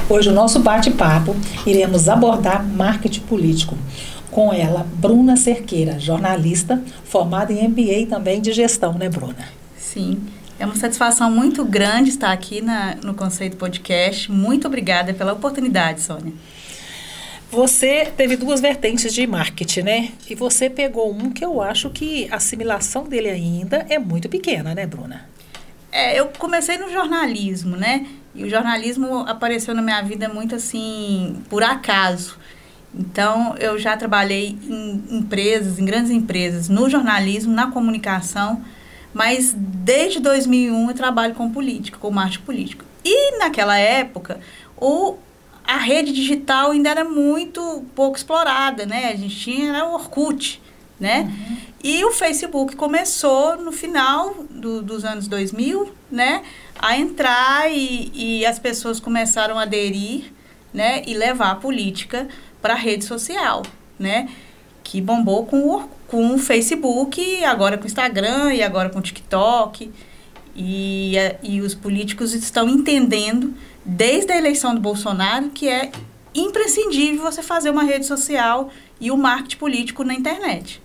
Hoje, no nosso bate-papo, iremos abordar marketing político. Com ela, Bruna Cerqueira, jornalista, formada em MBA também de gestão, né, Bruna? Sim, é uma satisfação muito grande estar aqui no Conceito Podcast. Muito obrigada pela oportunidade, Sônia. Você teve duas vertentes de marketing, né? E você pegou um que eu acho que a assimilação dele ainda é muito pequena, né, Bruna? Eu comecei no jornalismo, né? E o jornalismo apareceu na minha vida muito assim, por acaso. Então, eu já trabalhei em empresas, em grandes empresas, no jornalismo, na comunicação, mas desde 2001 eu trabalho com política, com marketing político. E naquela época, a rede digital ainda era muito pouco explorada, né? A gente era o Orkut, né? Uhum. E o Facebook começou no final dos anos 2000, né? A entrar e as pessoas começaram a aderir, né? E levar a política para a rede social, né? Que bombou com o Facebook, agora com o Instagram e agora com o TikTok. E os políticos estão entendendo, desde a eleição do Bolsonaro, que é imprescindível você fazer uma rede social e o marketing político na internet.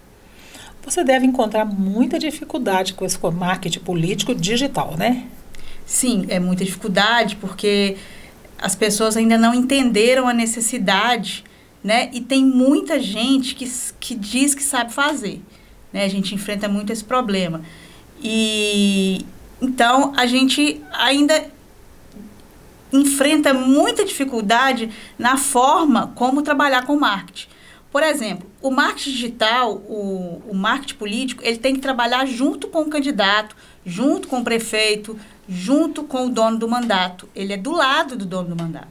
Você deve encontrar muita dificuldade com esse marketing político digital, né? Sim, é muita dificuldade, porque as pessoas ainda não entenderam a necessidade, né? E tem muita gente que diz que sabe fazer, né? A gente enfrenta muito esse problema. E então a gente ainda enfrenta muita dificuldade na forma como trabalhar com marketing. Por exemplo, o marketing digital, o marketing político, ele tem que trabalhar junto com o candidato, junto com o prefeito, junto com o dono do mandato. Ele é do lado do dono do mandato.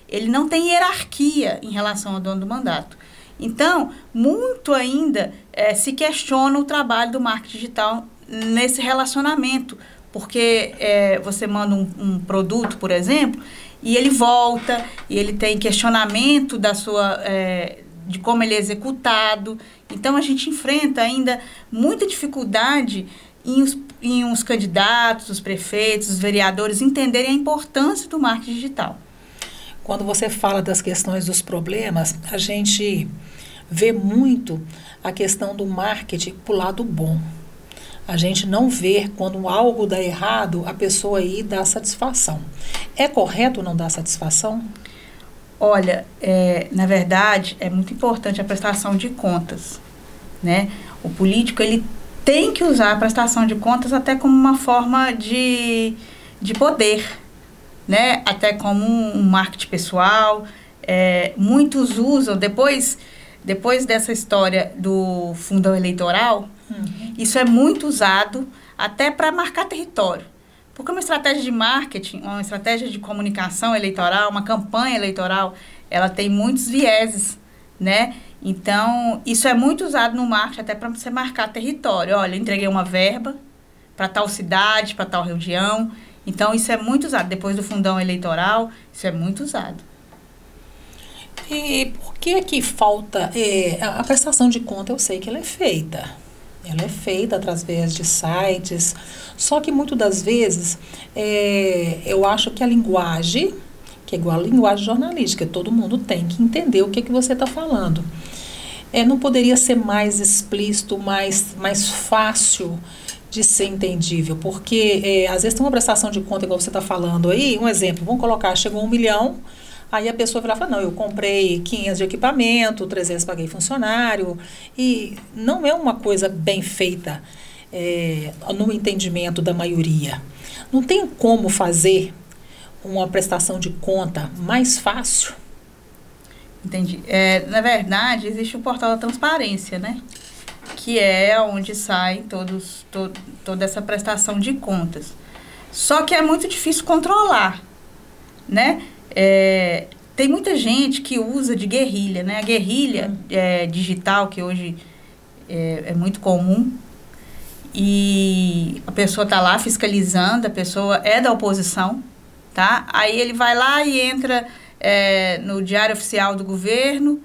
Ele não tem hierarquia em relação ao dono do mandato. Então, muito ainda se questiona o trabalho do marketing digital nesse relacionamento, porque você manda um produto, por exemplo, e ele volta, e ele tem questionamento de como ele é executado. Então, a gente enfrenta ainda muita dificuldade em os candidatos, os prefeitos, os vereadores entenderem a importância do marketing digital. Quando você fala das questões dos problemas, a gente vê muito a questão do marketing para o lado bom. A gente não vê quando algo dá errado, a pessoa aí dá satisfação. É correto não dar satisfação? Olha, na verdade, é muito importante a prestação de contas, né? O político, ele tem que usar a prestação de contas até como uma forma de poder, né? Até como um marketing pessoal. Muitos usam, depois dessa história do fundão eleitoral, isso é muito usado até para marcar território. Porque uma estratégia de marketing, uma estratégia de comunicação eleitoral, uma campanha eleitoral, ela tem muitos vieses, né? Então, isso é muito usado no marketing até para você marcar território. Olha, eu entreguei uma verba para tal cidade, para tal região. Então, isso é muito usado. Depois do fundão eleitoral, isso é muito usado. E por que falta... a prestação de conta, eu sei que ela é feita. Ela é feita através de sites, só que muitas das vezes eu acho que a linguagem, que é igual a linguagem jornalística, todo mundo tem que entender o que você está falando. Não poderia ser mais explícito, mais fácil de ser entendível, porque às vezes tem uma prestação de conta, igual você está falando aí, um exemplo, vamos colocar, chegou 1 milhão, aí a pessoa vai lá e fala, não, eu comprei 500 de equipamento, 300 paguei funcionário, e não é uma coisa bem feita no entendimento da maioria. Não tem como fazer uma prestação de conta mais fácil? Entendi. Na verdade, existe o portal da transparência, né? Que é onde sai toda essa prestação de contas. Só que é muito difícil controlar, né? Tem muita gente que usa de guerrilha, né? A guerrilha digital, que hoje é muito comum, e a pessoa está lá fiscalizando, a pessoa é da oposição, tá? Aí ele vai lá e entra no Diário Oficial do Governo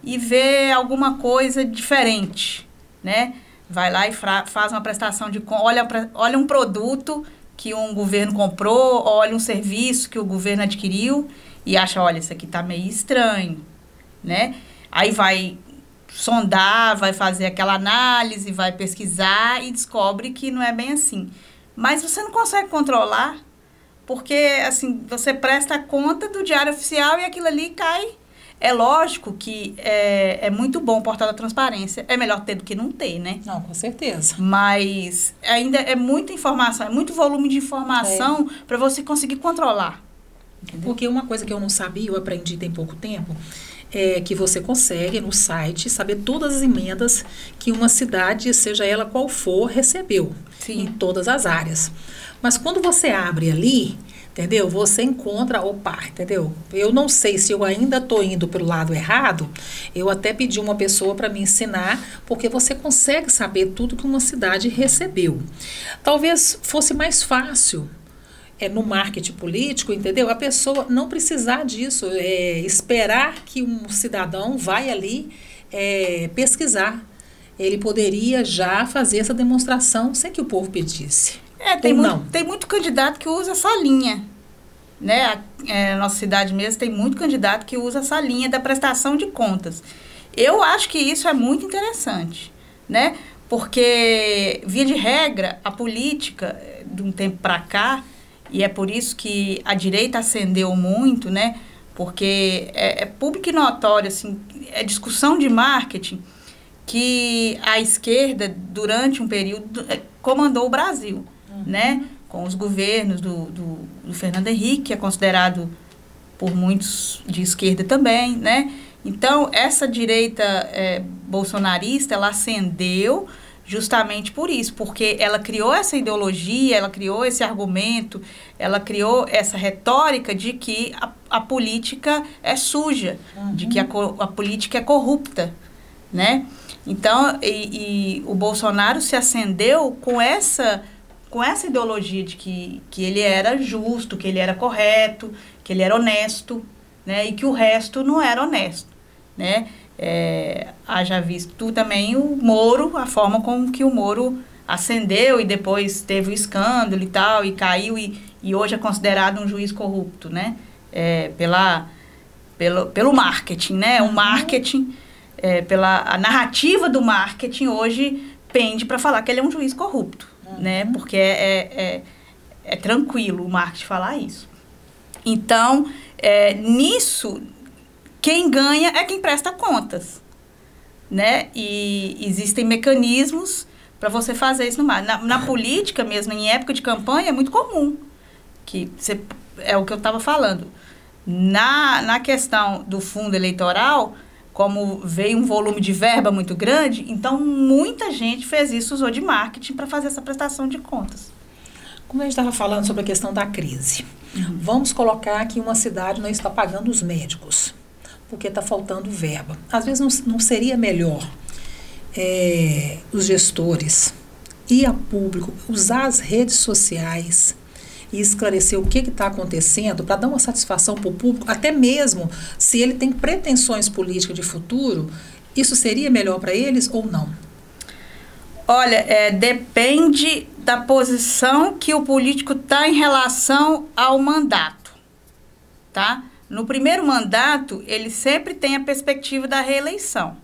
e vê alguma coisa diferente, né? Vai lá e faz uma prestação de conta, olha um produto que um governo comprou, olha um serviço que o governo adquiriu e acha, olha, isso aqui está meio estranho, né? Aí vai sondar, vai fazer aquela análise, vai pesquisar e descobre que não é bem assim. Mas você não consegue controlar, porque, assim, você presta conta do Diário Oficial e aquilo ali cai. É lógico que é muito bom o portal da transparência. É melhor ter do que não ter, né? Não, com certeza. Mas ainda é muita informação, é muito volume de informação para você conseguir controlar. Entendeu? Porque uma coisa que eu não sabia, eu aprendi tem pouco tempo, é que você consegue no site saber todas as emendas que uma cidade, seja ela qual for, recebeu. Sim. Em todas as áreas. Mas quando você abre ali, entendeu? Você encontra, opa, entendeu? Eu não sei se eu ainda estou indo pelo lado errado, eu até pedi uma pessoa para me ensinar, porque você consegue saber tudo que uma cidade recebeu. Talvez fosse mais fácil no marketing político, entendeu? A pessoa não precisar disso, esperar que um cidadão vai ali pesquisar. Ele poderia já fazer essa demonstração sem que o povo pedisse. Tem muito candidato que usa essa linha, né? Nossa cidade mesmo tem muito candidato que usa essa linha da prestação de contas. Eu acho que isso é muito interessante, né? Porque, via de regra, a política, de um tempo para cá, e é por isso que a direita ascendeu muito, né? Porque é público e notório, assim, é discussão de marketing que a esquerda, durante um período, comandou o Brasil, né? Com os governos do Fernando Henrique, que é considerado por muitos de esquerda também, né? Então, essa direita bolsonarista, ela ascendeu justamente por isso, porque ela criou essa ideologia, ela criou esse argumento, ela criou essa retórica de que a política é suja, de que a política é corrupta, né? Então, e o Bolsonaro se acendeu com essa ideologia de que ele era justo, que ele era correto, que ele era honesto, né? E que o resto não era honesto, né? Haja visto também o Moro, a forma como que o Moro ascendeu e depois teve o escândalo e tal, e caiu e hoje é considerado um juiz corrupto, né? Pelo marketing, né? O marketing... a narrativa do marketing hoje pende para falar que ele é um juiz corrupto, né? Porque é tranquilo o marketing falar isso. Então, nisso, quem ganha é quem presta contas, né? E existem mecanismos para você fazer isso no marketing. Na política mesmo, em época de campanha, é muito comum, que é o que eu estava falando. Na questão do fundo eleitoral, como veio um volume de verba muito grande, então muita gente fez isso, usou de marketing para fazer essa prestação de contas. Como a gente estava falando sobre a questão da crise, vamos colocar que uma cidade não está pagando os médicos, porque está faltando verba. Às vezes não seria melhor os gestores ir a público, usar as redes sociais e esclarecer o que está acontecendo para dar uma satisfação para o público, até mesmo se ele tem pretensões políticas de futuro, isso seria melhor para eles ou não? Olha, depende da posição que o político está em relação ao mandato, tá? No primeiro mandato, ele sempre tem a perspectiva da reeleição.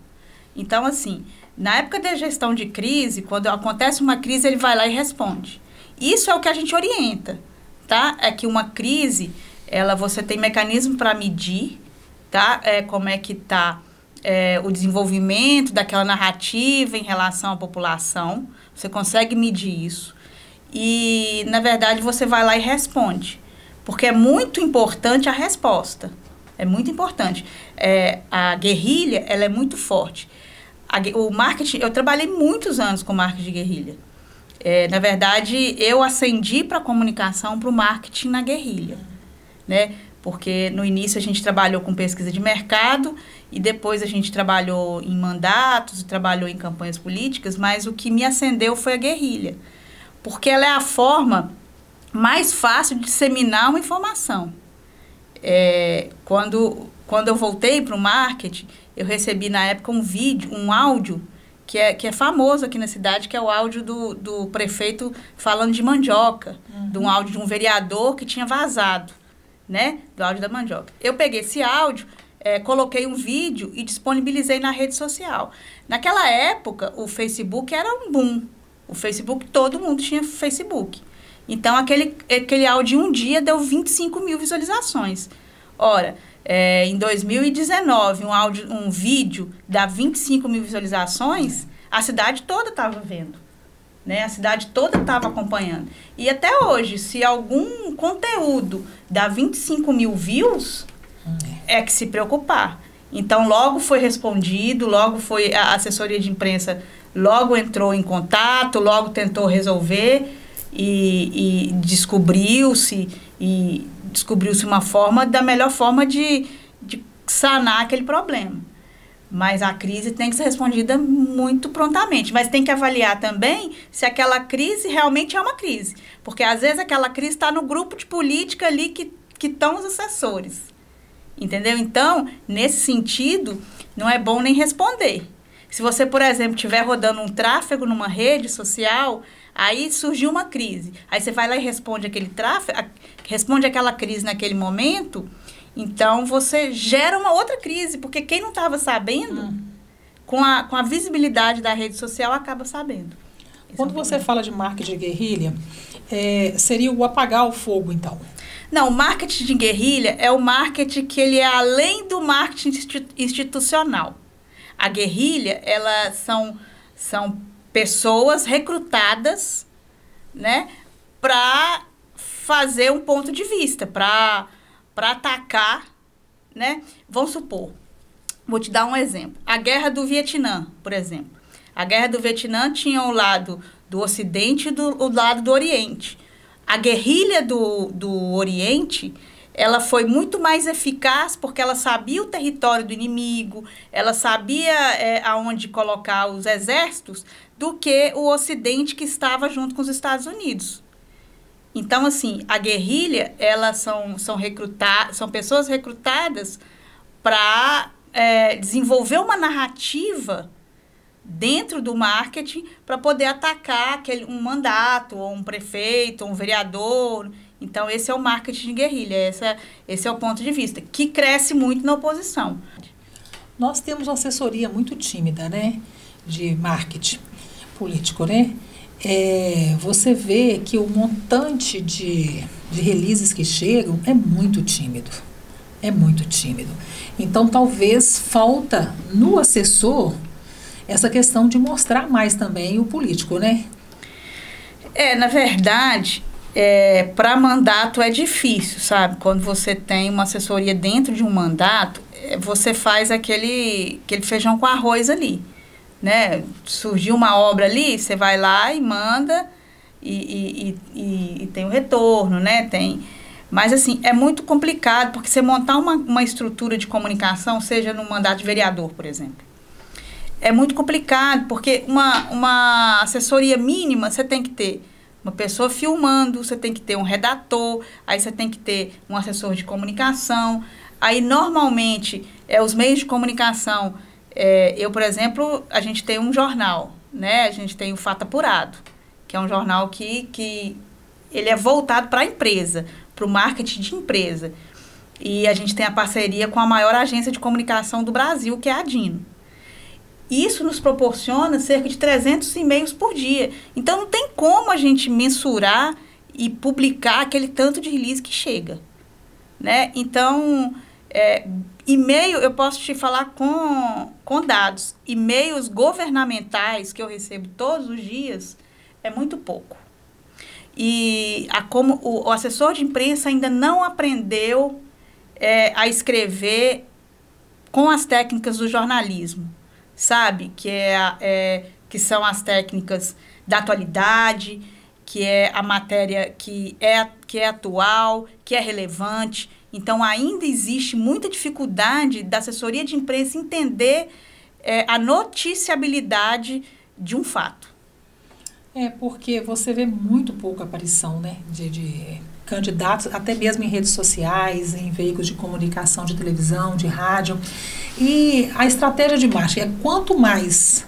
Então, assim, na época da gestão de crise, quando acontece uma crise, ele vai lá e responde. Isso é o que a gente orienta, tá? É que uma crise, você tem mecanismo para medir, tá? Como é que está o desenvolvimento daquela narrativa em relação à população. Você consegue medir isso. E, na verdade, você vai lá e responde. Porque é muito importante a resposta. É muito importante. A guerrilha, ela é muito forte. O marketing, eu trabalhei muitos anos com marketing de guerrilha. Na verdade, eu ascendi para a comunicação, para o marketing na guerrilha, né? Porque no início a gente trabalhou com pesquisa de mercado e depois a gente trabalhou em mandatos e trabalhou em campanhas políticas, mas o que me acendeu foi a guerrilha, porque ela é a forma mais fácil de disseminar uma informação. Quando eu voltei para o marketing, eu recebi na época um áudio que é famoso aqui na cidade, que é o áudio do prefeito falando de mandioca, de um áudio de um vereador que tinha vazado, né, do áudio da mandioca. Eu peguei esse áudio, coloquei um vídeo e disponibilizei na rede social. Naquela época, o Facebook era um boom. O Facebook, todo mundo tinha Facebook. Então, aquele áudio em um dia deu 25 mil visualizações. Ora, em 2019, um vídeo dá 25 mil visualizações, a cidade toda estava vendo, né? A cidade toda estava acompanhando. E até hoje, se algum conteúdo dá 25 mil views, é que se preocupar. Então, logo foi respondido, logo foi a assessoria de imprensa, logo entrou em contato, logo tentou resolver e descobriu-se uma forma, da melhor forma de sanar aquele problema. Mas a crise tem que ser respondida muito prontamente. Mas tem que avaliar também se aquela crise realmente é uma crise. Porque, às vezes, aquela crise está no grupo de política ali que estão os assessores. Entendeu? Então, nesse sentido, não é bom nem responder. Se você, por exemplo, estiver rodando um tráfego numa rede social, aí surgiu uma crise. Aí você vai lá e responde aquele tráfego, responde aquela crise naquele momento, então você gera uma outra crise, porque quem não estava sabendo, com a visibilidade da rede social, acaba sabendo. Quando você fala de marketing de guerrilha, seria o apagar o fogo, então? Não, o marketing de guerrilha é o marketing que ele é além do marketing institucional. A guerrilha, elas são pessoas recrutadas, né, para fazer um ponto de vista, para atacar, né? Vamos supor, vou te dar um exemplo. A Guerra do Vietnã, por exemplo. A Guerra do Vietnã tinha o lado do Ocidente e o lado do Oriente. A guerrilha do Oriente, ela foi muito mais eficaz porque ela sabia o território do inimigo, ela sabia aonde colocar os exércitos, do que o Ocidente que estava junto com os Estados Unidos. Então, assim, a guerrilha, elas são pessoas recrutadas para desenvolver uma narrativa dentro do marketing para poder atacar um mandato, ou um prefeito, ou um vereador. Então, esse é o marketing de guerrilha, esse é o ponto de vista, que cresce muito na oposição. Nós temos uma assessoria muito tímida, né, de marketing político, né? Você vê que o montante de releases que chegam é muito tímido. É muito tímido. Então, talvez falta no assessor essa questão de mostrar mais também o político, né? Na verdade, para mandato é difícil, sabe? Quando você tem uma assessoria dentro de um mandato, você faz aquele feijão com arroz ali, né? Surgiu uma obra ali, você vai lá e manda e tem o retorno, né? Mas, assim, é muito complicado, porque você montar uma estrutura de comunicação, seja no mandato de vereador, por exemplo, é muito complicado, porque uma assessoria mínima, você tem que ter uma pessoa filmando, você tem que ter um redator, aí você tem que ter um assessor de comunicação. Aí, normalmente, os meios de comunicação, eu, por exemplo, a gente tem um jornal, né? A gente tem o Fato Apurado, que é um jornal que ele é voltado para a empresa, para o marketing de empresa. E a gente tem a parceria com a maior agência de comunicação do Brasil, que é a Dino. Isso nos proporciona cerca de 300 e-mails por dia. Então, não tem como a gente mensurar e publicar aquele tanto de release que chega, né? Então, e-mail, eu posso te falar com dados. E-mails governamentais que eu recebo todos os dias é muito pouco. E como o assessor de imprensa ainda não aprendeu a escrever com as técnicas do jornalismo, sabe? Que são as técnicas da atualidade, que é a matéria que é atual, que é relevante. Então, ainda existe muita dificuldade da assessoria de imprensa entender a noticiabilidade de um fato. Porque você vê muito pouca aparição, né, de candidatos, até mesmo em redes sociais, em veículos de comunicação, de televisão, de rádio. E a estratégia de marketing é quanto mais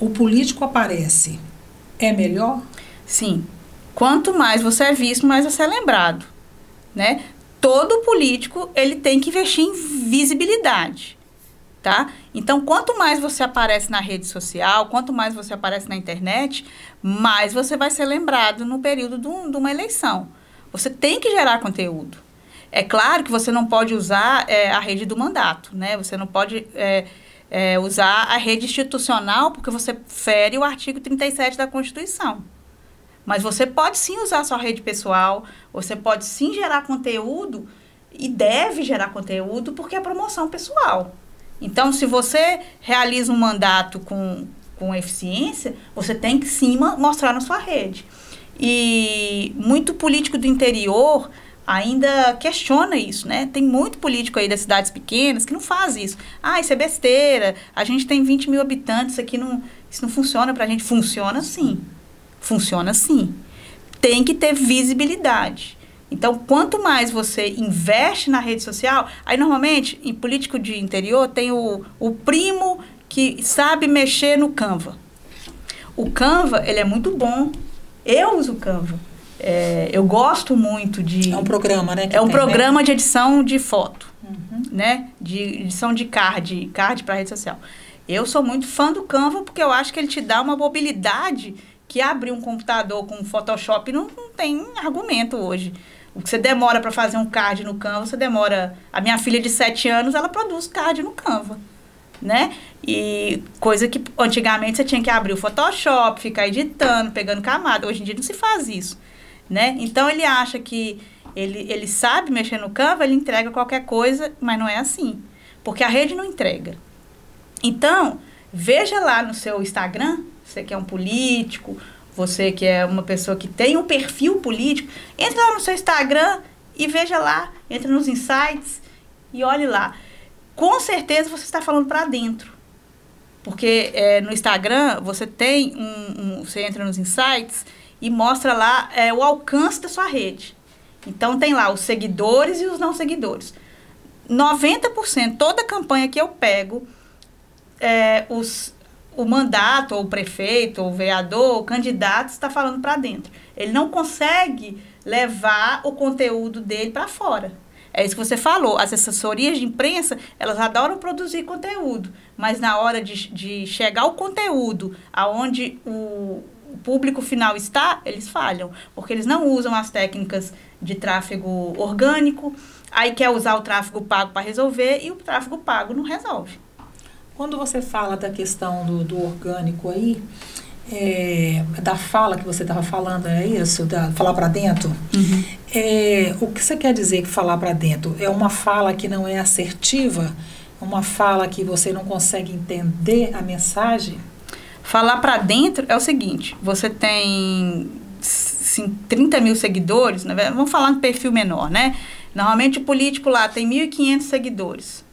o político aparece, é melhor? Sim. Quanto mais você é visto, mais você é lembrado, né? Todo político, ele tem que investir em visibilidade, tá? Então, quanto mais você aparece na rede social, quanto mais você aparece na internet, mais você vai ser lembrado no período de uma eleição. Você tem que gerar conteúdo. É claro que você não pode usar a rede do mandato, né? Você não pode usar a rede institucional, porque você fere o artigo 37 da Constituição. Mas você pode sim usar a sua rede pessoal, você pode sim gerar conteúdo e deve gerar conteúdo porque é promoção pessoal. Então, se você realiza um mandato com eficiência, você tem que sim mostrar na sua rede. E muito político do interior ainda questiona isso, né? Tem muito político aí das cidades pequenas que não faz isso. Ah, isso é besteira, a gente tem 20 mil habitantes, isso não funciona pra gente. Funciona sim. Funciona sim. Tem que ter visibilidade. Então, quanto mais você investe na rede social, aí normalmente, em político de interior, tem o primo que sabe mexer no Canva. O Canva, ele é muito bom. Eu uso o Canva. Eu gosto muito de... É um programa, né? É um programa de edição de foto, né? De edição de card para rede social. Eu sou muito fã do Canva porque eu acho que ele te dá uma mobilidade que abrir um computador com Photoshop não tem argumento hoje. O que você demora para fazer um card no Canva, você demora... A minha filha de 7 anos, ela produz card no Canva, né? E coisa que antigamente você tinha que abrir o Photoshop, ficar editando, pegando camada. Hoje em dia não se faz isso, né? Então, ele acha que ele sabe mexer no Canva, ele entrega qualquer coisa, mas não é assim. Porque a rede não entrega. Então, veja lá no seu Instagram, você que é um político, você que é uma pessoa que tem um perfil político, entra lá no seu Instagram e veja lá, entra nos insights e olhe lá. Com certeza você está falando para dentro. Porque no Instagram você tem você entra nos insights e mostra lá o alcance da sua rede. Então tem lá os seguidores e os não seguidores. 90%, toda campanha que eu pego, o mandato, ou o prefeito, ou o vereador, ou o candidato está falando para dentro. Ele não consegue levar o conteúdo dele para fora. É isso que você falou. As assessorias de imprensa, elas adoram produzir conteúdo, mas na hora de chegar o conteúdo aonde o público final está, eles falham, porque eles não usam as técnicas de tráfego orgânico, aí quer usar o tráfego pago para resolver e o tráfego pago não resolve. Quando você fala da questão do orgânico aí, da fala que você estava falando, é isso? Falar para dentro? Uhum. O que você quer dizer que falar para dentro? É uma fala que não é assertiva? Uma fala que você não consegue entender a mensagem? Falar para dentro é o seguinte, você tem 30 mil seguidores, né? Vamos falar no perfil menor, né? Normalmente o político lá tem 1.500 seguidores.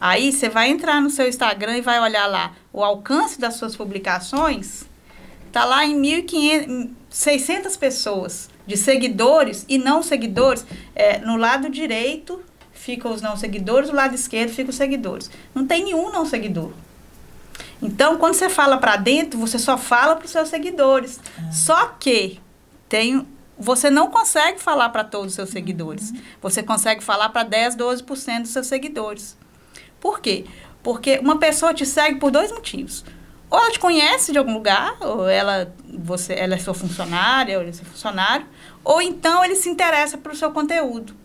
Aí você vai entrar no seu Instagram e vai olhar lá o alcance das suas publicações, tá lá em 1.500, 600 pessoas de seguidores e não seguidores. No lado direito ficam os não seguidores, do lado esquerdo ficam os seguidores. Não tem nenhum não seguidor. Então, quando você fala para dentro, você só fala para os seus seguidores. Só que você não consegue falar para todos os seus seguidores. Você consegue falar para 10, 12% dos seus seguidores. Por quê? Porque uma pessoa te segue por 2 motivos. Ou ela te conhece de algum lugar, ou ela é sua funcionária, ou ele é seu funcionário, ou então ele se interessa pelo seu conteúdo.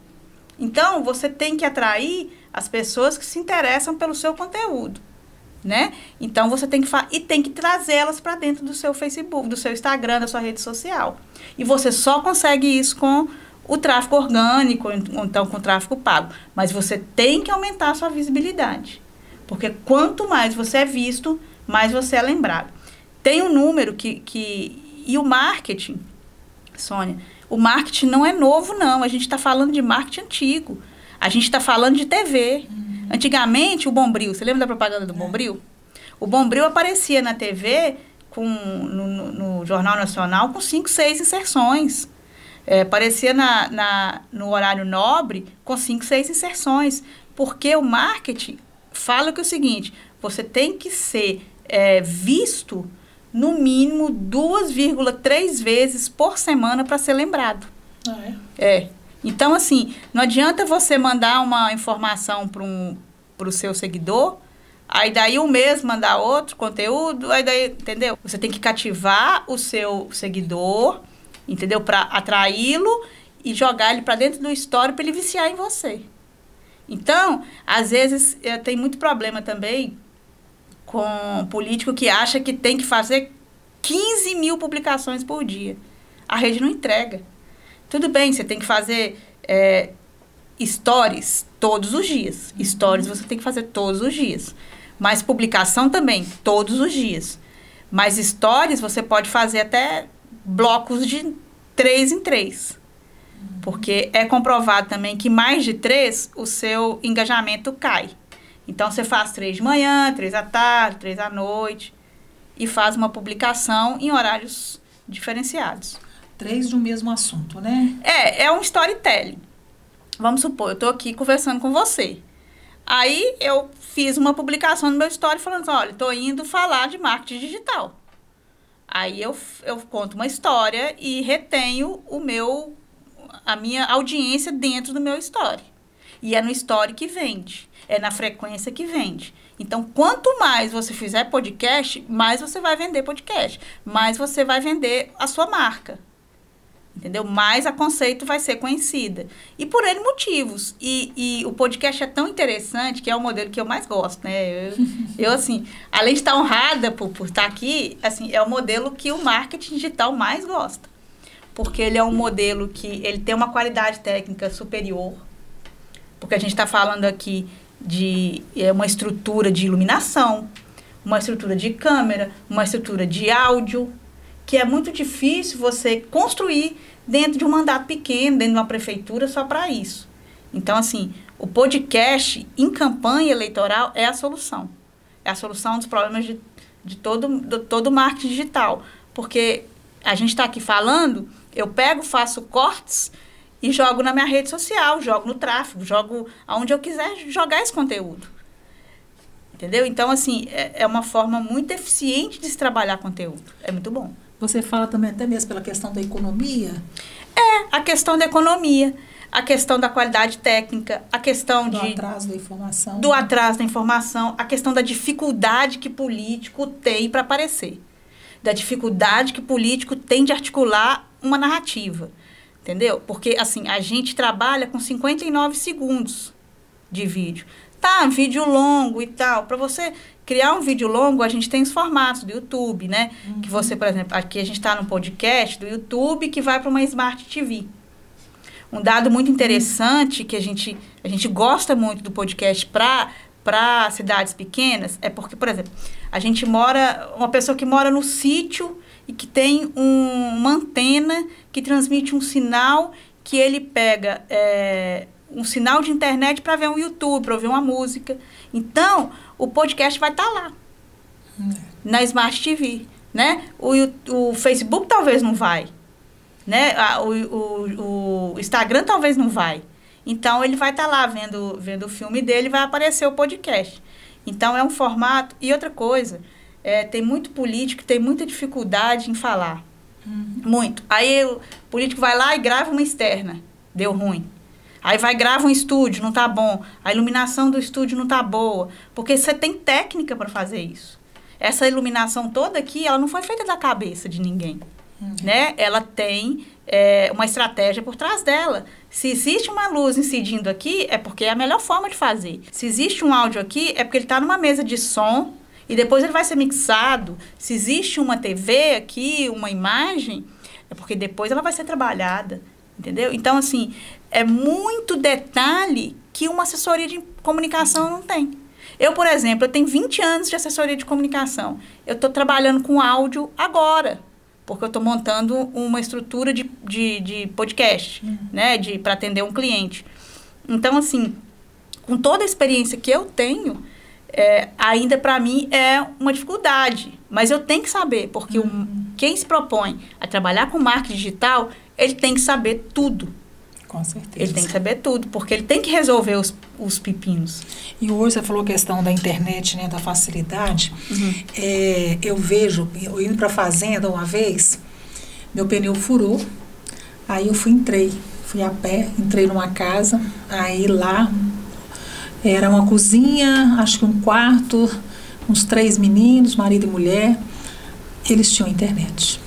Então, você tem que atrair as pessoas que se interessam pelo seu conteúdo, né? Então, você tem que trazê-las para dentro do seu Facebook, do seu Instagram, da sua rede social. E você só consegue isso com o tráfego orgânico, ou então com o tráfego pago. Mas você tem que aumentar a sua visibilidade. Porque quanto mais você é visto, mais você é lembrado. Tem um número e o marketing, Sônia, o marketing não é novo, não. A gente está falando de marketing antigo. A gente está falando de TV. Antigamente, o Bombril, você lembra da propaganda do Bombril? O Bombril aparecia na TV, no Jornal Nacional, com 5, 6 inserções. Aparecia no horário nobre com 5, 6 inserções. Porque o marketing fala que é o seguinte, você tem que ser visto no mínimo 2,3 vezes por semana para ser lembrado. Então, assim, não adianta você mandar uma informação para o seu seguidor, aí daí um mês mandar outro conteúdo, aí daí, entendeu? Você tem que cativar o seu seguidor, entendeu? Para atraí-lo e jogar ele para dentro do story para ele viciar em você. Então, às vezes, tem muito problema também com político que acha que tem que fazer 15 mil publicações por dia. A rede não entrega. Tudo bem, você tem que fazer stories todos os dias. Stories você tem que fazer todos os dias. Mas publicação também, todos os dias. Mas stories você pode fazer até blocos de 3 em 3. Porque é comprovado também que mais de 3, o seu engajamento cai. Então, você faz 3 de manhã, 3 à tarde, 3 à noite. E faz uma publicação em horários diferenciados. 3 de um mesmo assunto, né? É um storytelling. Vamos supor, eu estou aqui conversando com você. Aí, eu fiz uma publicação no meu story falando assim, olha, estou indo falar de marketing digital. Aí, eu conto uma história e retenho a minha audiência dentro do meu story. E é no story que vende. É na frequência que vende. Então, quanto mais você fizer podcast, mais você vai vender podcast. Mais você vai vender a sua marca. Entendeu? Mais a Conceito vai ser conhecida. E por N motivos. E o podcast é tão interessante, que é o modelo que eu mais gosto, né? Eu assim, além de estar honrada por estar aqui, assim, é o modelo que o marketing digital mais gosta. Porque ele é um modelo que ele tem uma qualidade técnica superior. Porque a gente está falando aqui de uma estrutura de iluminação, uma estrutura de câmera, uma estrutura de áudio, que é muito difícil você construir dentro de um mandato pequeno, dentro de uma prefeitura, só para isso. Então, assim, o podcast em campanha eleitoral é a solução. É a solução dos problemas de todo marketing digital. Porque a gente está aqui falando, eu pego, faço cortes e jogo na minha rede social, jogo no tráfego, jogo aonde eu quiser jogar esse conteúdo. Entendeu? Então, assim, é uma forma muito eficiente de se trabalhar conteúdo. É muito bom. Você fala também até mesmo pela questão da economia? A questão da economia, a questão da qualidade técnica, a questão do atraso da informação. Do atraso da informação, a questão da dificuldade que político tem para aparecer. Da dificuldade que político tem de articular uma narrativa. Entendeu? Porque, assim, a gente trabalha com 59 segundos de vídeo. Tá, vídeo longo e tal. Para você criar um vídeo longo, a gente tem os formatos do YouTube, né? Uhum. Que você, por exemplo, aqui a gente está no podcast do YouTube que vai para uma Smart TV. Um dado muito interessante que a gente gosta muito do podcast para cidades pequenas é porque, por exemplo, uma pessoa que mora no sítio e que tem uma antena que transmite um sinal que ele pega um sinal de internet para ver um YouTube, para ouvir uma música. Então, o podcast vai estar lá, na Smart TV, né? O Facebook talvez não vai, né? O Instagram talvez não vai. Então, ele vai estar lá vendo o filme dele e vai aparecer o podcast. Então, é um formato. E outra coisa, tem muito político que tem muita dificuldade em falar. Muito. Aí, o político vai lá e grava uma externa. Deu ruim. Aí grava um estúdio, não tá bom. A iluminação do estúdio não tá boa. Porque você tem técnica para fazer isso. Essa iluminação toda aqui, ela não foi feita da cabeça de ninguém. Né? Ela tem uma estratégia por trás dela. Se existe uma luz incidindo aqui, é porque é a melhor forma de fazer. Se existe um áudio aqui, é porque ele está numa mesa de som e depois ele vai ser mixado. Se existe uma TV aqui, uma imagem, é porque depois ela vai ser trabalhada. Entendeu? Então, assim, é muito detalhe que uma assessoria de comunicação não tem. Eu, por exemplo, eu tenho 20 anos de assessoria de comunicação. Eu estou trabalhando com áudio agora, porque eu estou montando uma estrutura de podcast, né, para atender um cliente. Então, assim, com toda a experiência que eu tenho, ainda para mim é uma dificuldade. Mas eu tenho que saber, porque quem se propõe a trabalhar com marketing digital, ele tem que saber tudo. Com certeza. Ele tem que saber tudo, porque ele tem que resolver os pepinos. E hoje você falou a questão da internet, né, da facilidade. Eu vejo, eu indo para a fazenda uma vez, meu pneu furou, aí eu fui a pé, entrei numa casa, aí lá era uma cozinha, acho que um quarto, uns 3 meninos, marido e mulher, eles tinham internet.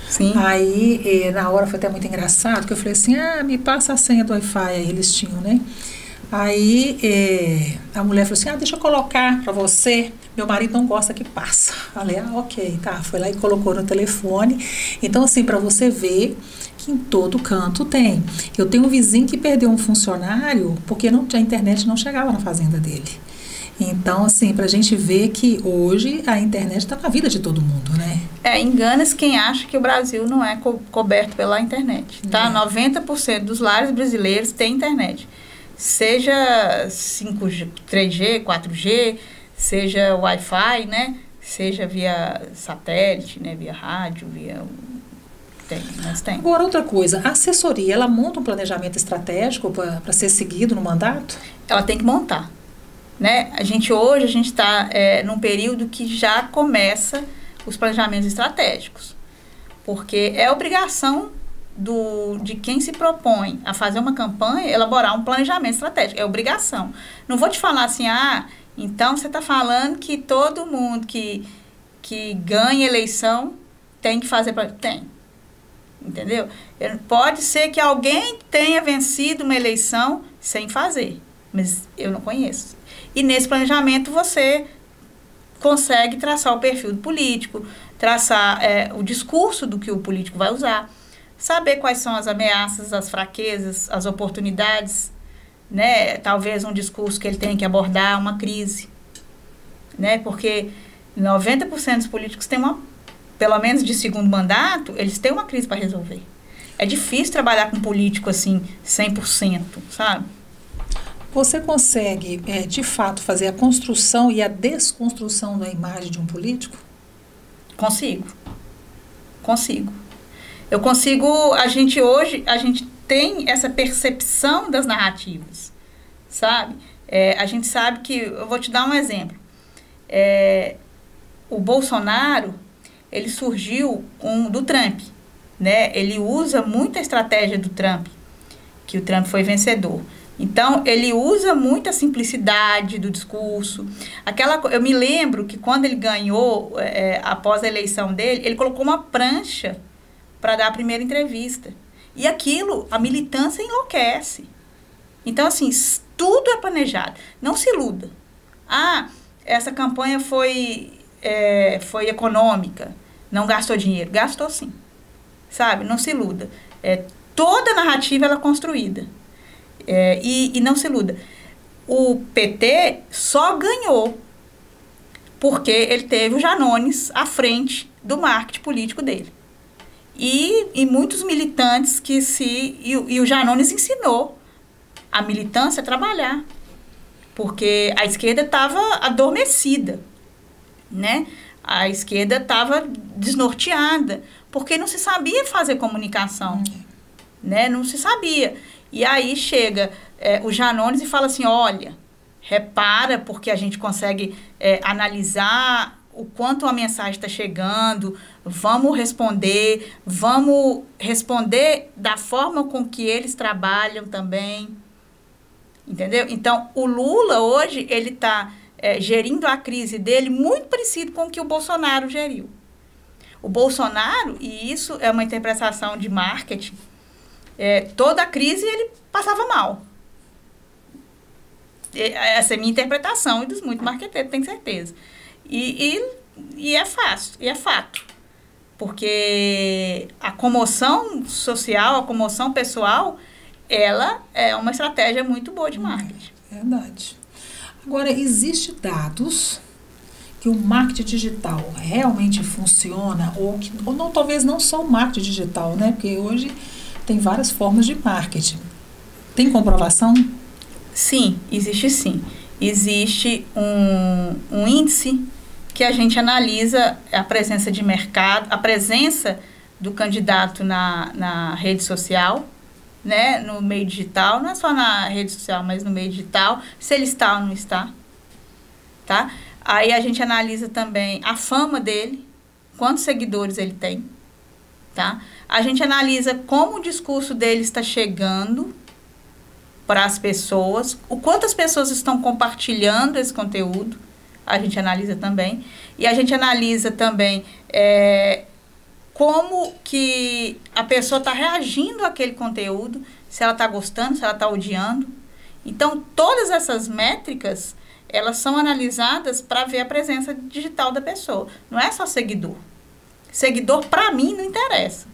Sim. Aí, na hora foi até muito engraçado, que eu falei assim, me passa a senha do Wi-Fi, aí eles tinham, né? Aí, a mulher falou assim, deixa eu colocar para você, meu marido não gosta que passa. Falei, ok, tá, foi lá e colocou no telefone. Então, assim, para você ver que em todo canto tem. Eu tenho um vizinho que perdeu um funcionário porque a internet não chegava na fazenda dele. Então, assim, para a gente ver que hoje a internet está na vida de todo mundo, né? Engana-se quem acha que o Brasil não é coberto pela internet, tá? 90% dos lares brasileiros têm internet. Seja 5G, 3G, 4G, seja Wi-Fi, né? Seja via satélite, né? Via rádio, tem. Agora, outra coisa, a assessoria, ela monta um planejamento estratégico para ser seguido no mandato? Ela tem que montar. Né? Hoje a gente está num período que já começa os planejamentos estratégicos, porque é obrigação de quem se propõe a fazer uma campanha elaborar um planejamento estratégico, é obrigação. Não vou te falar assim, então você está falando que todo mundo que ganha eleição tem que fazer, tem, entendeu? Pode ser que alguém tenha vencido uma eleição sem fazer, mas eu não conheço. E nesse planejamento você consegue traçar o perfil do político, traçar o discurso do que o político vai usar, saber quais são as ameaças, as fraquezas, as oportunidades, né? Talvez um discurso que ele tenha que abordar uma crise, né? Porque 90% dos políticos têm pelo menos de segundo mandato, eles têm uma crise para resolver. É difícil trabalhar com político assim 100%, sabe? Você consegue, de fato, fazer a construção e a desconstrução da imagem de um político? Consigo. Eu consigo, hoje, a gente tem essa percepção das narrativas, sabe? A gente sabe que, eu vou te dar um exemplo. O Bolsonaro, ele surgiu do Trump, né? Ele usa muita estratégia do Trump, que o Trump foi vencedor. Então, ele usa muita simplicidade do discurso. Eu me lembro que quando ele ganhou, após a eleição dele, ele colocou uma prancha para dar a primeira entrevista. E aquilo, a militância enlouquece. Então, assim, tudo é planejado. Não se iluda. Essa campanha foi econômica, não gastou dinheiro. Gastou sim. Sabe? Não se iluda. Toda a narrativa ela é construída. E não se iluda. O PT só ganhou porque ele teve o Janones à frente do marketing político dele. E muitos militantes e o Janones ensinou a militância a trabalhar. Porque a esquerda estava adormecida, né? A esquerda estava desnorteada, porque não se sabia fazer comunicação, né? Não se sabia. E aí chega o Janones e fala assim, olha, repara, porque a gente consegue analisar o quanto a mensagem está chegando, vamos responder da forma com que eles trabalham também, entendeu? Então, o Lula hoje, ele está gerindo a crise dele muito parecido com o que o Bolsonaro geriu. O Bolsonaro, e isso é uma interpretação de marketing, toda a crise ele passava mal. Essa é a minha interpretação e dos muitos marqueteiros, tenho certeza. E é fácil, e é fato. Porque a comoção social, a comoção pessoal, ela é uma estratégia muito boa de marketing. Verdade. Agora, existem dados que o marketing digital realmente funciona, ou não, talvez não só o marketing digital, né? Porque hoje tem várias formas de marketing. Tem comprovação? Sim, existe sim. Existe um índice que a gente analisa a presença de mercado, a presença do candidato na rede social, né, no meio digital, não é só na rede social, mas no meio digital, se ele está ou não está, tá? Aí a gente analisa também a fama dele, quantos seguidores ele tem, tá? A gente analisa como o discurso dele está chegando para as pessoas, o quanto as pessoas estão compartilhando esse conteúdo, a gente analisa também. E a gente analisa também como que a pessoa está reagindo àquele conteúdo, se ela está gostando, se ela está odiando. Então, todas essas métricas, elas são analisadas para ver a presença digital da pessoa. Não é só seguidor. Seguidor, para mim, não interessa.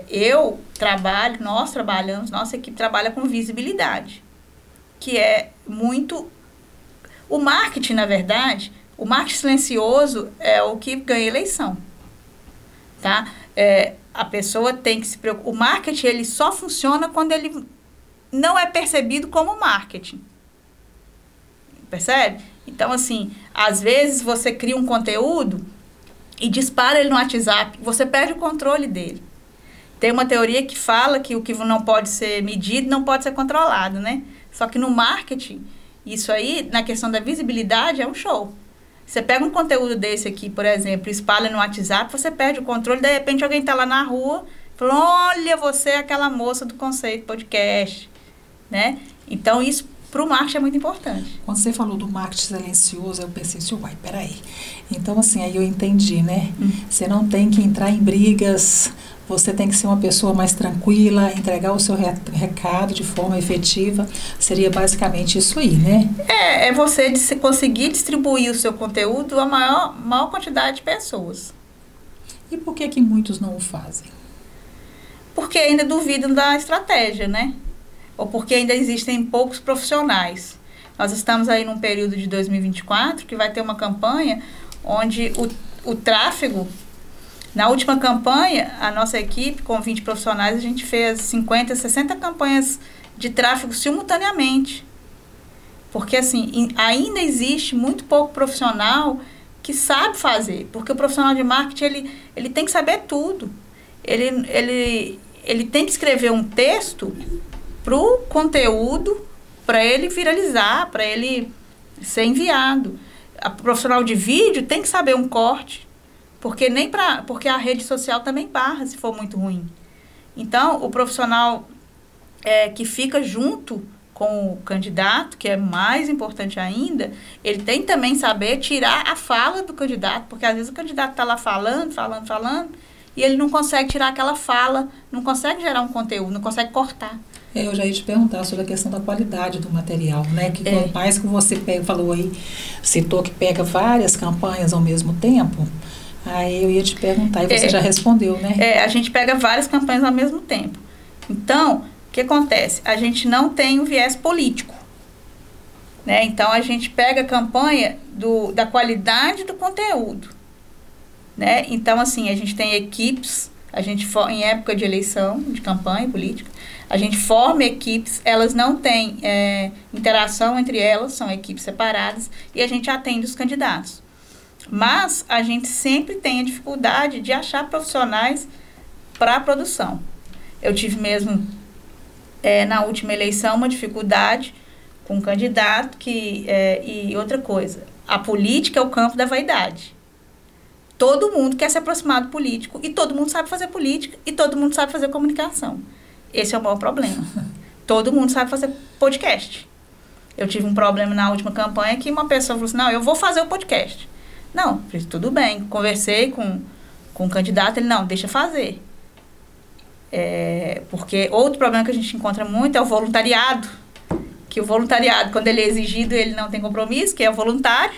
Eu trabalho, nós trabalhamos, nossa equipe trabalha com visibilidade, que é muito... O marketing, na verdade, o marketing silencioso é o que ganha eleição, tá? A pessoa tem que se preocupar. O marketing, ele só funciona quando ele não é percebido como marketing. Percebe? Então, assim, às vezes você cria um conteúdo e dispara ele no WhatsApp, você perde o controle dele. Tem uma teoria que fala que o que não pode ser medido não pode ser controlado, né? Só que no marketing, isso aí, na questão da visibilidade, é um show. Você pega um conteúdo desse aqui, por exemplo, espalha no WhatsApp, você perde o controle, de repente alguém está lá na rua, fala, olha, você é aquela moça do Conceito Podcast, né? Então, isso para o marketing é muito importante. Quando você falou do marketing silencioso, eu pensei assim, uai, peraí. Então, assim, aí eu entendi, né? Você não tem que entrar em brigas, você tem que ser uma pessoa mais tranquila, entregar o seu recado de forma efetiva. Seria basicamente isso aí, né? É você conseguir distribuir o seu conteúdo a maior quantidade de pessoas. E por que muitos não o fazem? Porque ainda duvidam da estratégia, né? Ou porque ainda existem poucos profissionais. Nós estamos aí num período de 2024 que vai ter uma campanha onde o tráfego... Na última campanha, a nossa equipe, com 20 profissionais, a gente fez 50, 60 campanhas de tráfego simultaneamente. Porque, assim, ainda existe muito pouco profissional que sabe fazer. Porque o profissional de marketing, ele tem que saber tudo. Ele tem que escrever um texto para o conteúdo, para ele viralizar, para ele ser enviado. O profissional de vídeo tem que saber um corte. Porque a rede social também barra se for muito ruim. Então, o profissional que fica junto com o candidato, que é mais importante ainda, ele tem também saber tirar a fala do candidato, porque às vezes o candidato está lá falando, e ele não consegue tirar aquela fala, não consegue gerar um conteúdo, não consegue cortar. Eu já ia te perguntar sobre a questão da qualidade do material, né? Que quanto mais que você falou aí, citou que pega várias campanhas ao mesmo tempo... Aí eu ia te perguntar, e você já respondeu, né? A gente pega várias campanhas ao mesmo tempo. Então, o que acontece? A gente não tem um viés político, né? Então, a gente pega a campanha da qualidade do conteúdo, né? Então, assim, a gente tem equipes, em época de eleição, de campanha política, a gente forma equipes, elas não têm interação entre elas, são equipes separadas, e a gente atende os candidatos. Mas a gente sempre tem a dificuldade de achar profissionais para a produção. Eu tive mesmo, na última eleição, uma dificuldade com um candidato e outra coisa. A política é o campo da vaidade. Todo mundo quer se aproximar do político e todo mundo sabe fazer política e todo mundo sabe fazer comunicação. Esse é o maior problema. Todo mundo sabe fazer podcast. Eu tive um problema na última campanha que uma pessoa falou assim, não, eu vou fazer o podcast. Não, tudo bem. Conversei com o candidato, ele, não, deixa fazer. Porque outro problema que a gente encontra muito é o voluntariado. Que o voluntariado, quando ele é exigido, ele não tem compromisso, que é voluntário,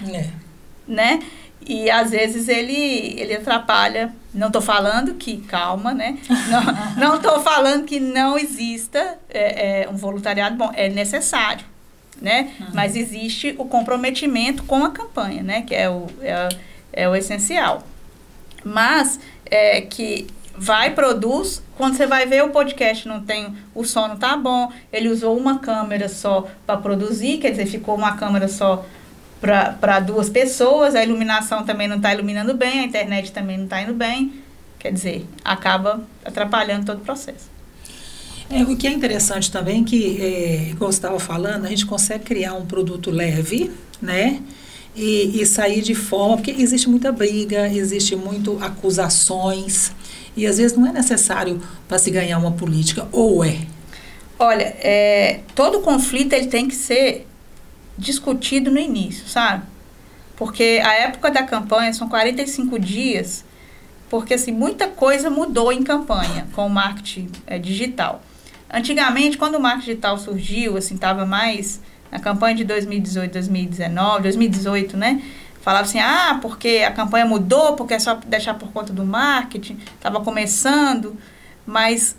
né? E, às vezes, ele atrapalha. Não estou falando que... Calma, né? Não estou falando que não exista um voluntariado. Bom, é necessário. Né? Mas existe o comprometimento com a campanha, né? Que é o essencial. Mas que produz, quando você vai ver o podcast, o som não tá bom, ele usou uma câmera só para produzir, quer dizer, ficou uma câmera só para duas pessoas, a iluminação também não está iluminando bem, a internet também não está indo bem, quer dizer, acaba atrapalhando todo o processo. O que é interessante também que, como você estava falando, a gente consegue criar um produto leve, né? E sair de forma, porque existe muita briga, existe muito acusações, e às vezes não é necessário para se ganhar uma política, ou é? Olha, todo conflito ele tem que ser discutido no início, sabe? Porque a época da campanha são 45 dias, porque assim, muita coisa mudou em campanha com o marketing digital. Antigamente, quando o marketing digital surgiu, assim, estava mais na campanha de 2018, 2019, 2018, né? Falava assim, porque a campanha mudou, porque é só deixar por conta do marketing, estava começando. Mas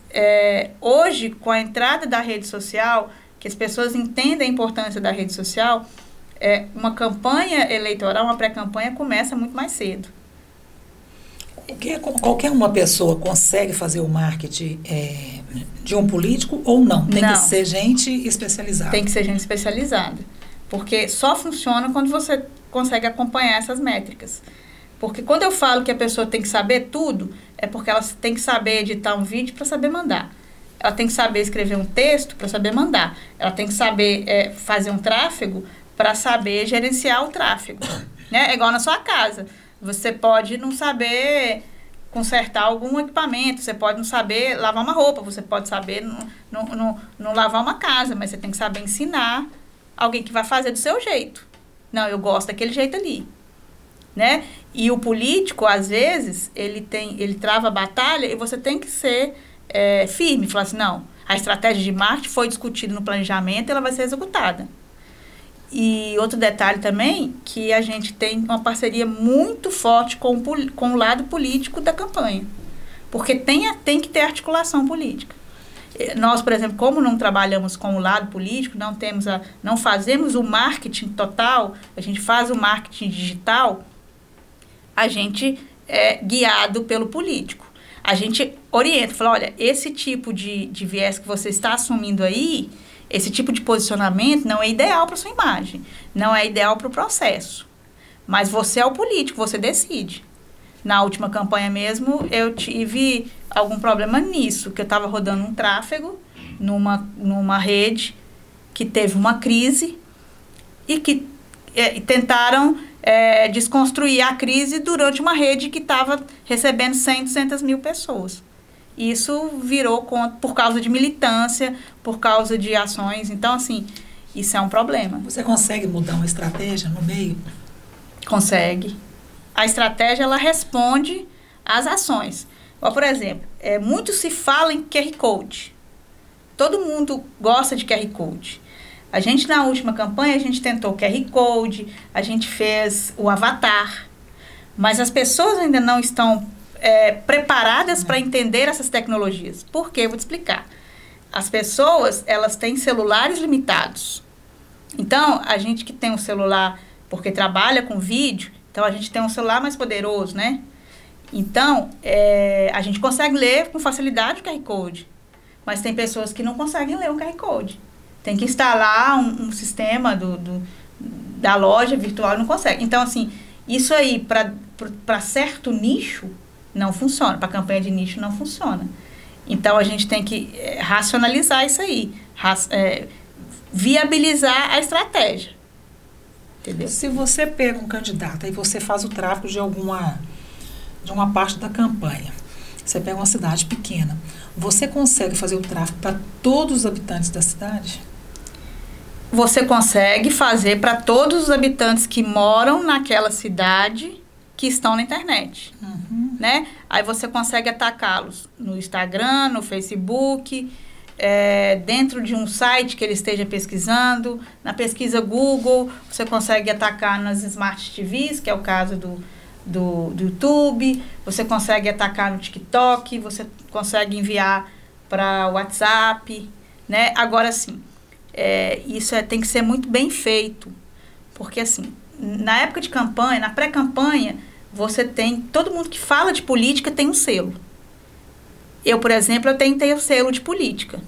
hoje, com a entrada da rede social, que as pessoas entendem a importância da rede social, uma campanha eleitoral, uma pré-campanha, começa muito mais cedo. Qualquer uma pessoa consegue fazer o marketing de um político ou não? Tem que ser gente especializada. Tem que ser gente especializada. Porque só funciona quando você consegue acompanhar essas métricas. Porque quando eu falo que a pessoa tem que saber tudo, é porque ela tem que saber editar um vídeo para saber mandar. Ela tem que saber escrever um texto para saber mandar. Ela tem que saber fazer um tráfego para saber gerenciar o tráfego. Né? É igual na sua casa. Você pode não saber consertar algum equipamento, você pode não saber lavar uma roupa, você pode saber não lavar uma casa, mas você tem que saber ensinar alguém que vai fazer do seu jeito. Não, eu gosto daquele jeito ali. Né? E o político, às vezes, ele trava a batalha e você tem que ser firme. Falar assim, não, a estratégia de marketing foi discutida no planejamento e ela vai ser executada. E outro detalhe também, que a gente tem uma parceria muito forte com o lado político da campanha. Porque tem que ter articulação política. Nós, por exemplo, como não trabalhamos com o lado político, não fazemos o marketing total, a gente faz o marketing digital, a gente é guiado pelo político. A gente orienta, fala, olha, esse tipo de viés que você está assumindo aí, esse tipo de posicionamento não é ideal para sua imagem, não é ideal para o processo. Mas você é o político, você decide. Na última campanha mesmo, eu tive algum problema nisso, que eu estava rodando um tráfego numa rede que teve uma crise e que tentaram desconstruir a crise durante uma rede que estava recebendo 100, 200 mil pessoas. Isso virou por causa de militância, por causa de ações. Então, assim, isso é um problema. Você consegue mudar uma estratégia no meio? Consegue. A estratégia, ela responde às ações. Por exemplo, muito se fala em QR Code. Todo mundo gosta de QR Code. A gente, na última campanha, a gente tentou o QR Code, a gente fez o avatar, mas as pessoas ainda não estão preparadas para entender essas tecnologias. Por quê? Vou te explicar. As pessoas, elas têm celulares limitados. Então, a gente que tem um celular, porque trabalha com vídeo, então a gente tem um celular mais poderoso, né? Então, a gente consegue ler com facilidade o QR Code, mas tem pessoas que não conseguem ler o QR Code. Tem que instalar um sistema da loja virtual e não consegue. Então, assim, isso aí, para certo nicho, não funciona. Para campanha de nicho, não funciona. Então, a gente tem que racionalizar isso aí. Viabilizar a estratégia. Entendeu? Se você pega um candidato e você faz o tráfego de uma parte da campanha, você pega uma cidade pequena, você consegue fazer o tráfego para todos os habitantes da cidade? Você consegue fazer para todos os habitantes que moram naquela cidade que estão na internet. Uhum. Né? Aí você consegue atacá-los no Instagram, no Facebook, dentro de um site que ele esteja pesquisando, na pesquisa Google, você consegue atacar nas Smart TVs, que é o caso do YouTube, você consegue atacar no TikTok, você consegue enviar para WhatsApp, né? Agora, sim, isso tem que ser muito bem feito, porque, assim, na época de campanha, na pré-campanha, você tem, todo mundo que fala de política tem um selo. Eu, por exemplo, eu tenho que ter o selo de política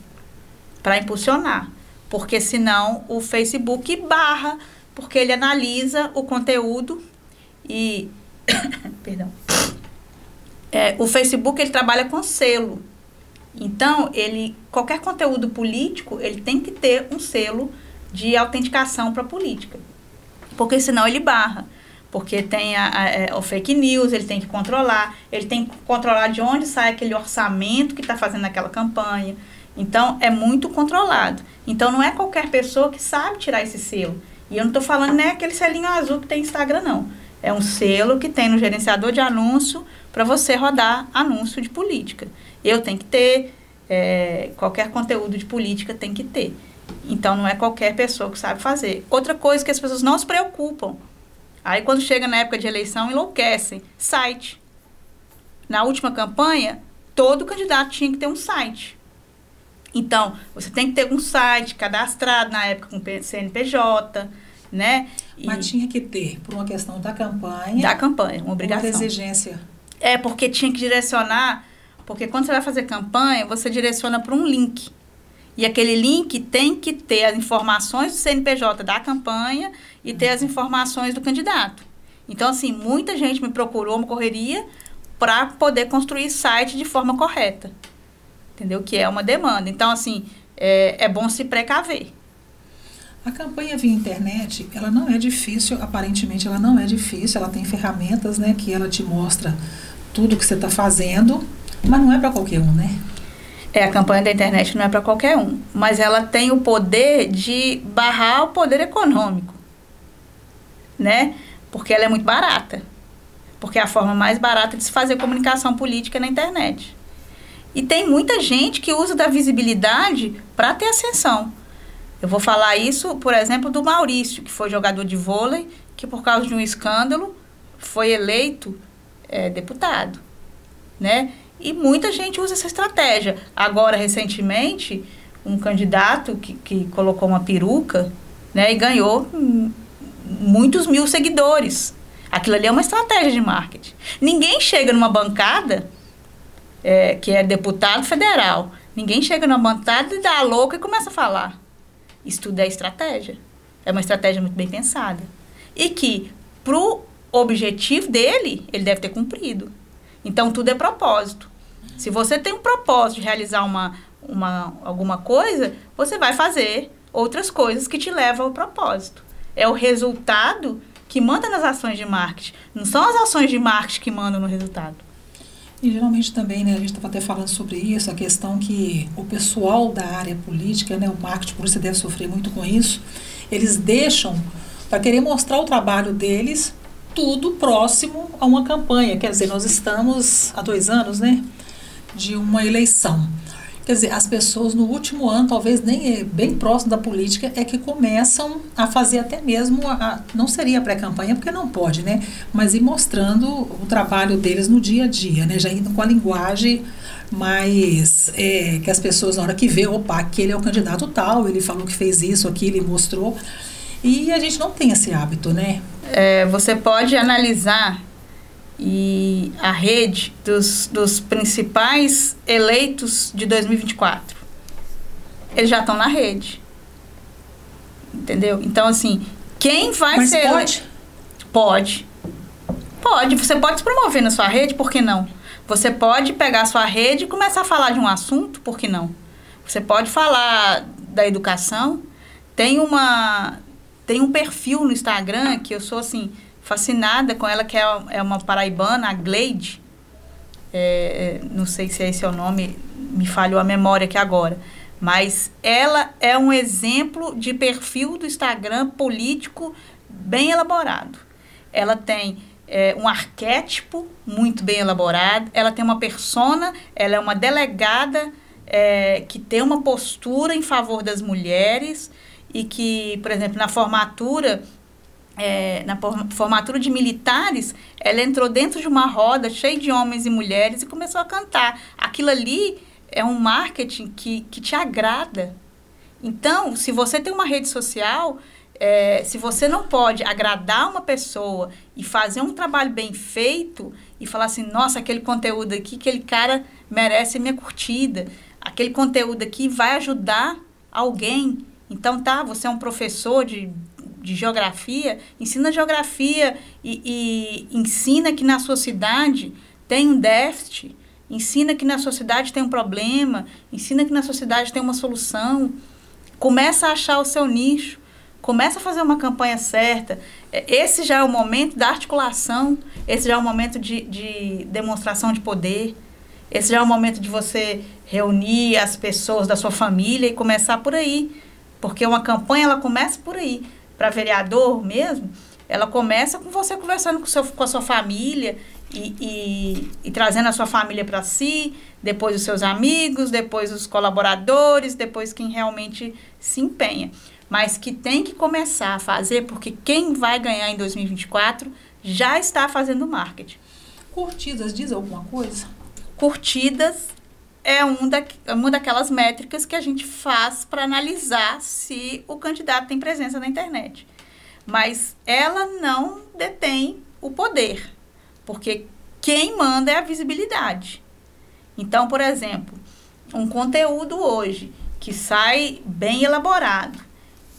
para impulsionar, porque senão o Facebook barra, porque ele analisa o conteúdo e... perdão. O Facebook, ele trabalha com selo. Então, qualquer conteúdo político, ele tem que ter um selo de autenticação para a política. Porque senão ele barra. Porque tem o fake news, ele tem que controlar de onde sai aquele orçamento que está fazendo aquela campanha. Então, é muito controlado. Então, não é qualquer pessoa que sabe tirar esse selo. E eu não estou falando nem aquele selinho azul que tem Instagram, não. É um selo que tem no gerenciador de anúncio para você rodar anúncio de política. Eu tenho que ter, qualquer conteúdo de política tem que ter. Então, não é qualquer pessoa que sabe fazer. Outra coisa que as pessoas não se preocupam. Aí, quando chega na época de eleição, enlouquecem. Site. Na última campanha, todo candidato tinha que ter um site. Então, você tem que ter um site cadastrado na época com CNPJ, né? Mas tinha que ter, por uma questão da campanha. Da campanha, uma obrigação. Uma exigência. Porque tinha que direcionar, porque quando você vai fazer campanha, você direciona para um link. E aquele link tem que ter as informações do CNPJ da campanha e ter as informações do candidato. Então, assim, muita gente me procurou, uma correria, para poder construir site de forma correta. Entendeu? Que é uma demanda. Então, assim, é bom se precaver. A campanha via internet, ela não é difícil, aparentemente ela não é difícil, ela tem ferramentas, né, que ela te mostra tudo que você está fazendo, mas não é para qualquer um, né? A campanha da internet não é para qualquer um, mas ela tem o poder de barrar o poder econômico, né? Porque ela é muito barata. Porque é a forma mais barata de se fazer comunicação política na internet. E tem muita gente que usa da visibilidade para ter ascensão. Eu vou falar isso, por exemplo, do Maurício, que foi jogador de vôlei, que por causa de um escândalo foi eleito deputado, né? E muita gente usa essa estratégia. Agora, recentemente, um candidato que colocou uma peruca, né, e ganhou muitos mil seguidores. Aquilo ali é uma estratégia de marketing. Ninguém chega numa bancada, que é deputado federal, ninguém chega numa bancada e dá a louca e começa a falar. Isso tudo é estratégia. É uma estratégia muito bem pensada. E que, pro objetivo dele, ele deve ter cumprido. Então, tudo é propósito. Se você tem um propósito de realizar alguma coisa, você vai fazer outras coisas que te levam ao propósito. É o resultado que manda nas ações de marketing. Não são as ações de marketing que mandam no resultado. E geralmente também, né, a gente estava até falando sobre isso, a questão que o pessoal da área política, né, o marketing, por isso você deve sofrer muito com isso, eles deixam, para querer mostrar o trabalho deles, tudo próximo a uma campanha. Quer dizer, nós estamos há 2 anos, né, de uma eleição. Quer dizer, as pessoas no último ano, talvez nem bem próximo da política, é que começam a fazer até mesmo, não seria pré-campanha, porque não pode, né? Mas ir mostrando o trabalho deles no dia a dia, né? Já indo com a linguagem mais, que as pessoas na hora que vê, opa, aquele é o candidato tal, ele falou que fez isso, aquilo, e mostrou. E a gente não tem esse hábito, né? Você pode analisar a rede dos principais eleitos de 2024. Eles já estão na rede. Entendeu? Então, assim, quem vai Mas ser... pode? Pode. Pode. Você pode se promover na sua rede, por que não? Você pode pegar a sua rede e começar a falar de um assunto, por que não? Você pode falar da educação. Tem um perfil no Instagram que eu sou, assim, fascinada com ela, que é uma paraibana, a Gleide. Não sei se esse é o nome, me falhou a memória aqui agora. Mas ela é um exemplo de perfil do Instagram político bem elaborado. Ela tem um arquétipo muito bem elaborado, ela tem uma persona, ela é uma delegada que tem uma postura em favor das mulheres e que, por exemplo, na formatura de militares, ela entrou dentro de uma roda cheia de homens e mulheres e começou a cantar. Aquilo ali é um marketing que te agrada. Então, se você tem uma rede social, se você não pode agradar uma pessoa e fazer um trabalho bem feito e falar assim, nossa, aquele conteúdo aqui, aquele cara merece minha curtida, aquele conteúdo aqui vai ajudar alguém. Então, você é um professor de geografia, ensina geografia e ensina que na sua cidade tem um déficit ensina que na sociedade tem um problema, ensina que na sociedade tem uma solução, começa a achar o seu nicho, começa a fazer uma campanha certa. Esse já é o momento da articulação, esse já é o momento de demonstração de poder, esse já é o momento de você reunir as pessoas da sua família e começar por aí. Porque uma campanha, ela começa por aí. Para vereador mesmo, ela começa com você conversando com a sua família e trazendo a sua família para si, depois os seus amigos, depois os colaboradores, depois quem realmente se empenha. Mas que tem que começar a fazer, porque quem vai ganhar em 2024 já está fazendo marketing. Curtidas, diz alguma coisa? Curtidas é uma daquelas métricas que a gente faz para analisar se o candidato tem presença na internet. Mas ela não detém o poder, porque quem manda é a visibilidade. Então, por exemplo, um conteúdo hoje que sai bem elaborado,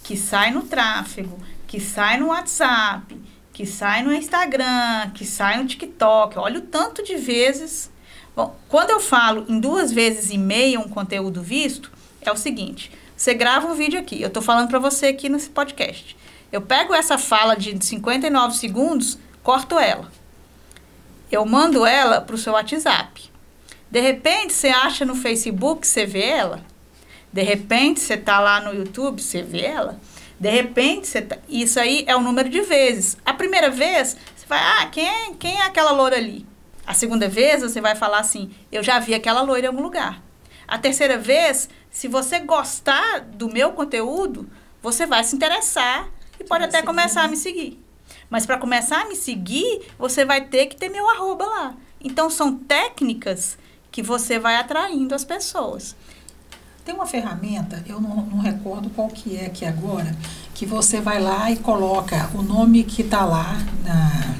que sai no tráfego, que sai no WhatsApp, que sai no Instagram, que sai no TikTok, olha o tanto de vezes. Bom, quando eu falo em 2,5 vezes um conteúdo visto, é o seguinte: você grava um vídeo aqui, eu estou falando para você aqui nesse podcast. Eu pego essa fala de 59 segundos, corto ela. Eu mando ela para o seu WhatsApp. De repente, você acha no Facebook, você vê ela. De repente, você está lá no YouTube, você vê ela. De repente, isso aí é o número de vezes. A primeira vez, você vai, quem é aquela loura ali? A segunda vez, você vai falar assim, eu já vi aquela loira em algum lugar. A terceira vez, se você gostar do meu conteúdo, você vai se interessar e pode até começar a me seguir. Mas para começar a me seguir, você vai ter que ter meu @ lá. Então, são técnicas que você vai atraindo as pessoas. Tem uma ferramenta, eu não recordo qual que é aqui agora, que você vai lá e coloca o nome que está lá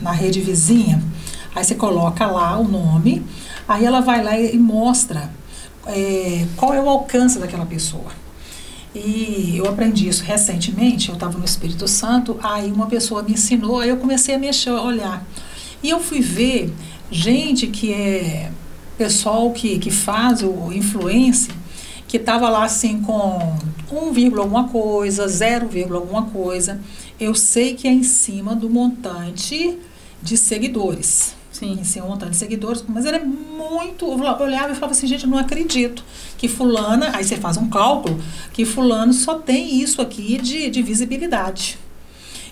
na rede vizinha. Aí você coloca lá o nome, aí ela vai lá e mostra qual é o alcance daquela pessoa. E eu aprendi isso recentemente, eu estava no Espírito Santo, aí uma pessoa me ensinou, aí eu comecei a mexer, a olhar. E eu fui ver gente que é pessoal que faz o influencer, que estava lá assim com 1, alguma coisa, 0, alguma coisa. Eu sei que é em cima do montante de seguidores. Sim. Em cima do montante de seguidores, mas ele é muito... Eu olhava e falava assim, gente, eu não acredito que fulana... Aí você faz um cálculo que fulano só tem isso aqui de visibilidade.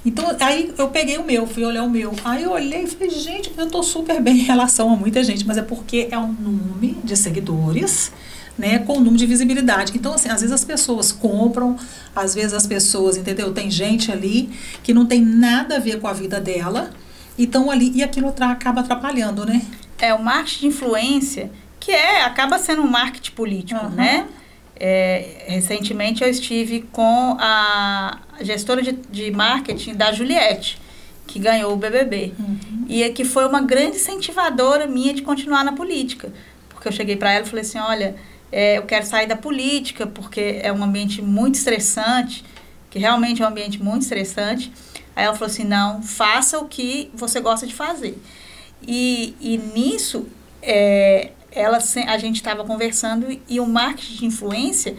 Então, aí eu peguei o meu, fui olhar o meu. Aí eu olhei e falei, gente, eu estou super bem em relação a muita gente, mas é porque é um número de seguidores, né, com o número de visibilidade. Então, assim, às vezes as pessoas compram, às vezes as pessoas, entendeu? Tem gente ali que não tem nada a ver com a vida dela, e estão ali, e aquilo acaba atrapalhando, né? É o marketing de influência, que acaba sendo um marketing político, né? Recentemente eu estive com a gestora de marketing da Juliette, que ganhou o BBB. E que foi uma grande incentivadora minha de continuar na política. Porque eu cheguei para ela e falei assim, olha, eu quero sair da política, porque é um ambiente muito estressante, que realmente é um ambiente muito estressante. Aí ela falou assim, não, faça o que você gosta de fazer. E nisso, a gente estava conversando e o marketing de influência,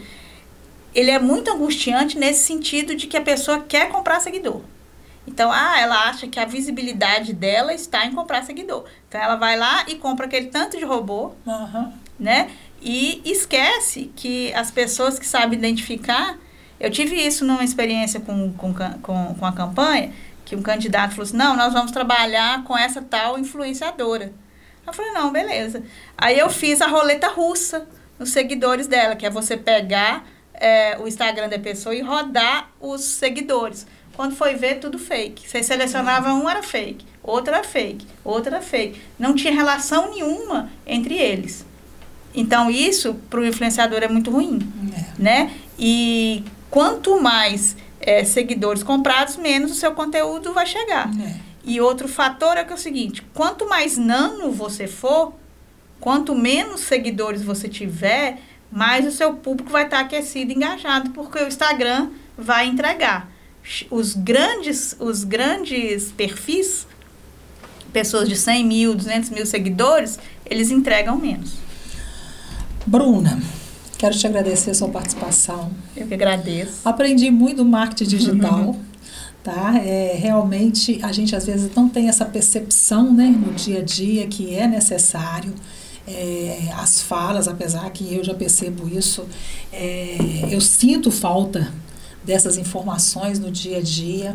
ele é muito angustiante nesse sentido de que a pessoa quer comprar seguidor. Então, ela acha que a visibilidade dela está em comprar seguidor. Então, ela vai lá e compra aquele tanto de robô, né? E esquece que as pessoas que sabem identificar... Eu tive isso numa experiência com a campanha, que um candidato falou assim, não, nós vamos trabalhar com essa tal influenciadora. Eu falei, não, beleza. Aí eu fiz a roleta russa nos seguidores dela, que é você pegar o Instagram da pessoa e rodar os seguidores. Quando foi ver, tudo fake. Você selecionava um, era fake, outro era fake, outro era fake. Não tinha relação nenhuma entre eles. Então, isso, para o influenciador, é muito ruim, né? E quanto mais seguidores comprados, menos o seu conteúdo vai chegar. E outro fator é que é o seguinte, quanto mais nano você for, quanto menos seguidores você tiver, mais o seu público vai estar aquecido e engajado, porque o Instagram vai entregar. Os grandes perfis, pessoas de 100 mil, 200 mil seguidores, eles entregam menos. Bruna, quero te agradecer a sua participação. Eu que agradeço. Aprendi muito do marketing digital. Tá? Realmente, a gente às vezes não tem essa percepção, né, no dia a dia que é necessário. As falas, apesar que eu já percebo isso, eu sinto falta dessas informações no dia a dia.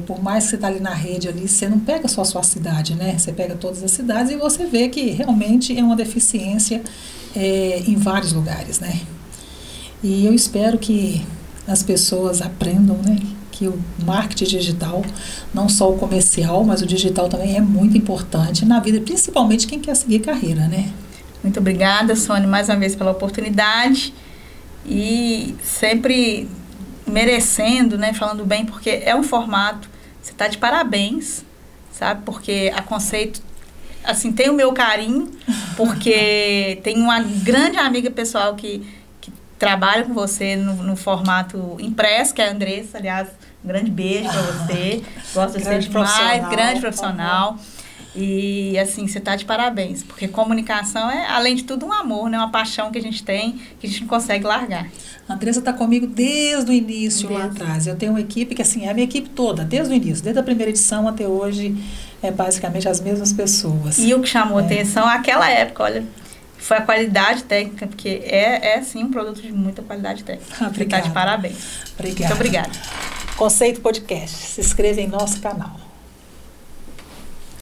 Por mais que você está ali na rede, ali, você não pega só a sua cidade, né? Você pega todas as cidades e você vê que realmente é uma deficiência em vários lugares, né? E eu espero que as pessoas aprendam, né, que o marketing digital, não só o comercial, mas o digital também é muito importante na vida, principalmente quem quer seguir carreira, né? Muito obrigada, Sônia, mais uma vez pela oportunidade e sempre merecendo, né, falando bem, porque é um formato, você está de parabéns, sabe? Porque a Conceito, assim, tem o meu carinho, porque tem uma grande amiga pessoal que trabalha com você no formato impresso, que é a Andressa, aliás, um grande beijo para você. Gosto de você demais, grande profissional. E, assim, você está de parabéns, porque comunicação é, além de tudo, um amor, né? Uma paixão que a gente tem, que a gente não consegue largar. A Andressa está comigo desde o início lá atrás. Eu tenho uma equipe que, assim, é a minha equipe toda, desde o início, desde a primeira edição até hoje, é basicamente as mesmas pessoas. E o que chamou atenção naquela época, olha, foi a qualidade técnica, porque sim, um produto de muita qualidade técnica. Você está de parabéns. Obrigada. Muito obrigada. Conceito Podcast. Se inscreva em nosso canal.